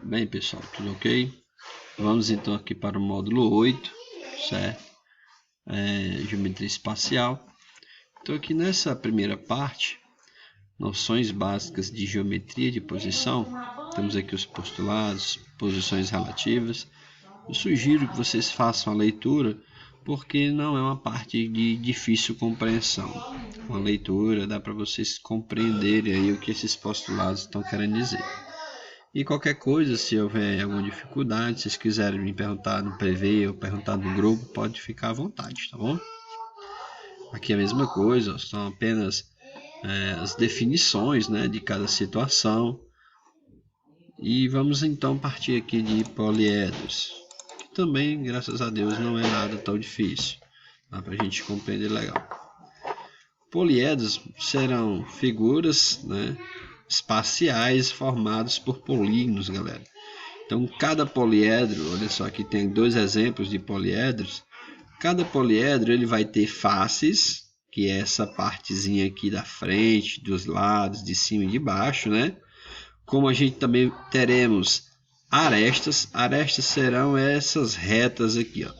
Bem, pessoal, tudo ok? Vamos então aqui para o módulo 8, certo? Geometria espacial. Então aqui nessa primeira parte, noções básicas de geometria de posição, temos aqui os postulados, posições relativas. Eu sugiro que vocês façam a leitura, porque não é uma parte de difícil compreensão. Uma leitura dá para vocês compreenderem aí o que esses postulados estão querendo dizer. E qualquer coisa, se houver alguma dificuldade, se vocês quiserem me perguntar no PV ou perguntar no grupo, pode ficar à vontade, tá bom? Aqui é a mesma coisa, são apenas as definições, né, de cada situação. E vamos então partir aqui de poliedros, que também, graças a Deus, não é nada tão difícil. Dá pra gente compreender legal. Poliedros serão figuras, né, espaciais formados por polígonos, galera. Então, cada poliedro, olha só, aqui tem dois exemplos de poliedros. Cada poliedro ele vai ter faces, que é essa partezinha aqui da frente, dos lados, de cima e de baixo, né? Como a gente também teremos arestas. Arestas serão essas retas aqui, ó.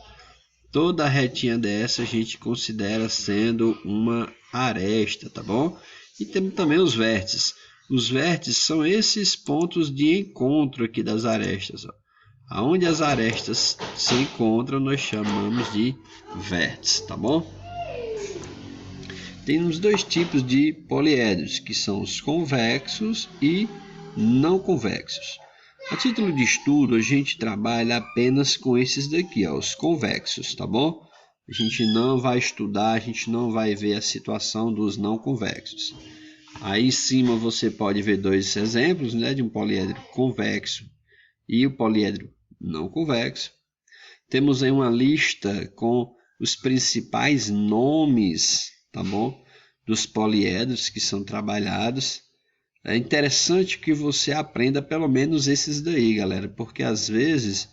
Toda retinha dessa a gente considera sendo uma aresta, tá bom? E temos também os vértices. Os vértices são esses pontos de encontro aqui das arestas, ó. Aonde as arestas se encontram, nós chamamos de vértices, tá bom? Temos dois tipos de poliedros, que são os convexos e não convexos. A título de estudo, a gente trabalha apenas com esses daqui, ó, os convexos, tá bom? A gente não vai estudar, a gente não vai ver a situação dos não convexos. Aí em cima você pode ver dois exemplos, né, de um poliedro convexo e o poliedro não convexo. Temos aí uma lista com os principais nomes, tá bom, dos poliedros que são trabalhados. É interessante que você aprenda pelo menos esses daí, galera, porque às vezes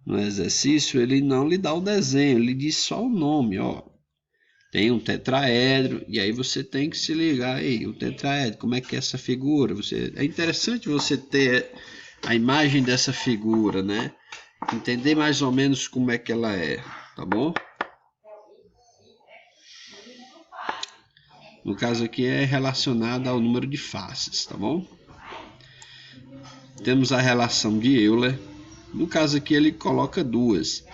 no exercício ele não lhe dá o desenho, ele diz só o nome, ó. Tem um tetraedro, e aí você tem que se ligar aí, o tetraedro, como é que é essa figura? É interessante você ter a imagem dessa figura, né? Entender mais ou menos como é que ela é, tá bom? No caso aqui é relacionada ao número de faces, tá bom? Temos a relação de Euler. No caso aqui ele coloca duas.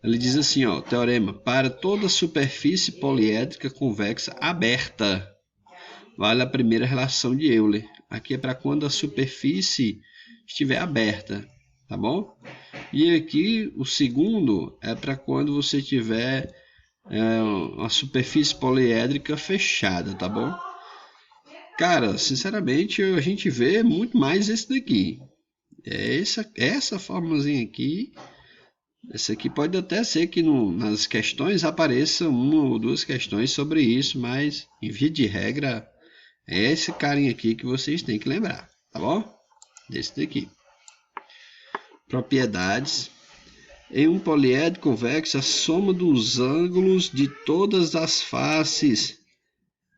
Ele diz assim, ó, teorema, para toda superfície poliédrica convexa aberta, vale a primeira relação de Euler. Aqui é para quando a superfície estiver aberta, tá bom? E aqui o segundo é para quando você tiver uma superfície poliédrica fechada, tá bom? Cara, sinceramente, a gente vê muito mais esse daqui. Essa formulazinha aqui. Essa aqui pode até ser que nas questões apareçam uma ou duas questões sobre isso, mas em via de regra é esse carinha aqui que vocês têm que lembrar, tá bom? Desse daqui. Propriedades. Em um poliedro convexo, a soma dos ângulos de todas as faces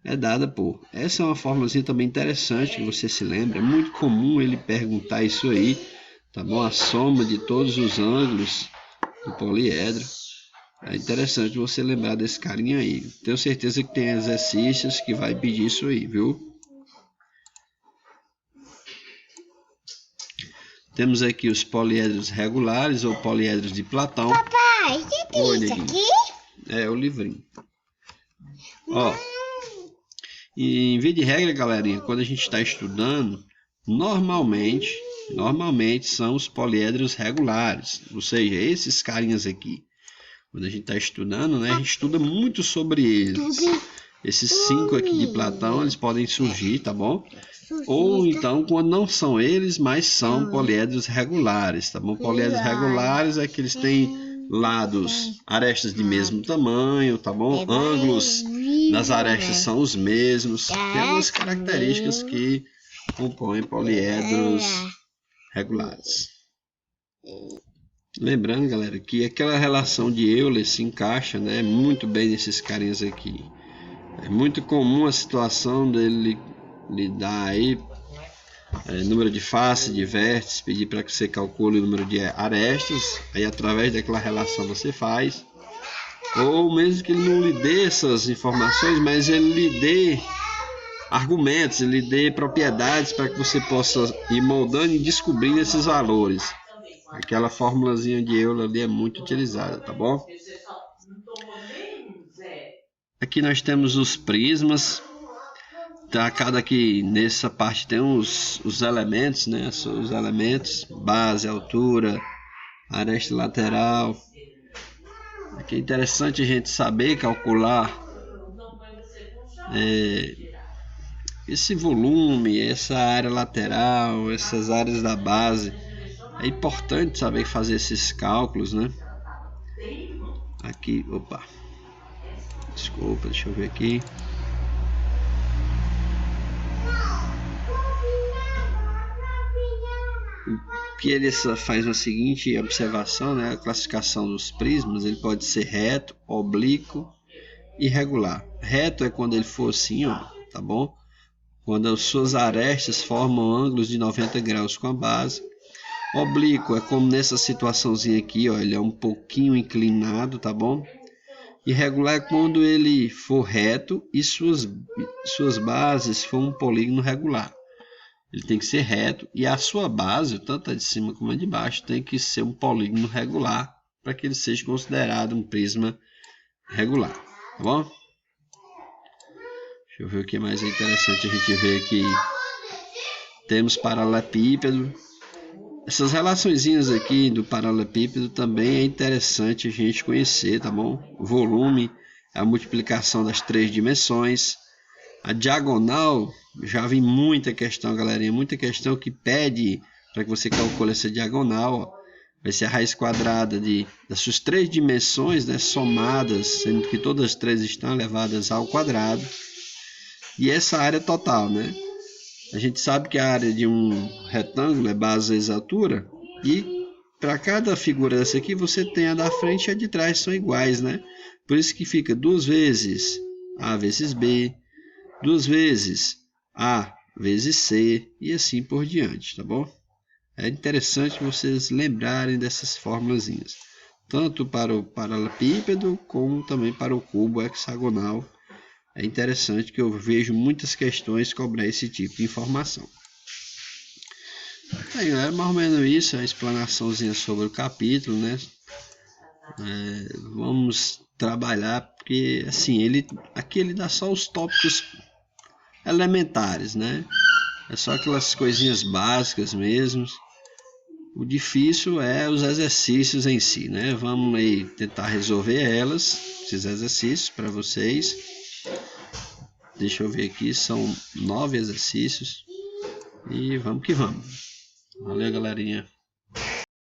é dada por. Essa é uma formulazinha também interessante que você se lembra. É muito comum ele perguntar isso aí, tá bom? A soma de todos os ângulos do poliedro. É interessante você lembrar desse carinha aí. Tenho certeza que tem exercícios que vai pedir isso aí, viu? Temos aqui os poliedros regulares ou poliedros de Platão. Papai, o que é isso aqui? É o livrinho. Ó, em via de regra, galerinha, quando a gente está estudando, normalmente são os poliedros regulares, ou seja, esses carinhas aqui. Quando a gente está estudando, né, a gente estuda muito sobre eles. Esses 5 aqui de Platão, eles podem surgir, tá bom? Ou então, quando não são eles, mas são poliedros regulares, tá bom? Poliedros regulares é que eles têm lados, arestas de mesmo tamanho, tá bom? Ângulos das arestas são os mesmos. Tem algumas características que compõem poliedros regulares. Lembrando, galera, que aquela relação de Euler se encaixa, né, muito bem nesses carinhas aqui. É muito comum a situação dele lhe dar aí número de faces, de vértices, pedir para que você calcule o número de arestas, aí através daquela relação você faz, ou mesmo que ele não lhe dê essas informações, mas ele lhe dê argumentos, ele lhe dê propriedades para que você possa ir moldando e descobrindo esses valores. Aquela formulazinha de Euler ali é muito utilizada, tá bom? Aqui nós temos os prismas. Tá, cada aqui nessa parte tem os elementos, né? Os elementos, base, altura, aresta lateral. Aqui é interessante a gente saber calcular esse volume, essa área lateral, essas áreas da base. É importante saber fazer esses cálculos, né? Aqui, opa, desculpa, deixa eu ver aqui. Que ele faz a seguinte observação, né? A classificação dos prismas, ele pode ser reto, oblíquo e regular. Reto é quando ele for assim, ó, tá bom? Quando as suas arestas formam ângulos de 90 graus com a base. Oblíquo é como nessa situaçãozinha aqui, ó, ele é um pouquinho inclinado, tá bom? Irregular é quando ele for reto e suas bases for um polígono regular. Ele tem que ser reto e a sua base, tanto a de cima como a de baixo, tem que ser um polígono regular para que ele seja considerado um prisma regular, tá bom? Deixa eu ver o que mais é interessante a gente ver aqui. Temos paralelepípedo. Essas relaçõezinhas aqui do paralelepípedo também é interessante a gente conhecer, tá bom? O volume, a multiplicação das 3 dimensões. A diagonal, já vi muita questão, galerinha, muita questão que pede para que você calcule essa diagonal, ó. Vai ser a raiz quadrada das suas 3 dimensões, né, somadas, sendo que todas as 3 estão elevadas ao quadrado. E essa área total, né? A gente sabe que a área de um retângulo é base vezes altura, e para cada figura dessa aqui, você tem a da frente e a de trás, são iguais, né? Por isso que fica 2 vezes A vezes B, 2 vezes A vezes C, e assim por diante, tá bom? É interessante vocês lembrarem dessas formulazinhas, tanto para o paralelepípedo, como também para o cubo hexagonal. É interessante que eu vejo muitas questões cobrar esse tipo de informação. Aí, galera, mais ou menos isso, a explanaçãozinha sobre o capítulo, né? Vamos trabalhar, porque assim, aqui ele dá só os tópicos elementares, né? É só aquelas coisinhas básicas mesmo. O difícil é os exercícios em si, né? Vamos aí tentar resolver esses exercícios para vocês. Deixa eu ver aqui, são 9 exercícios. E vamos que vamos. Valeu, galerinha.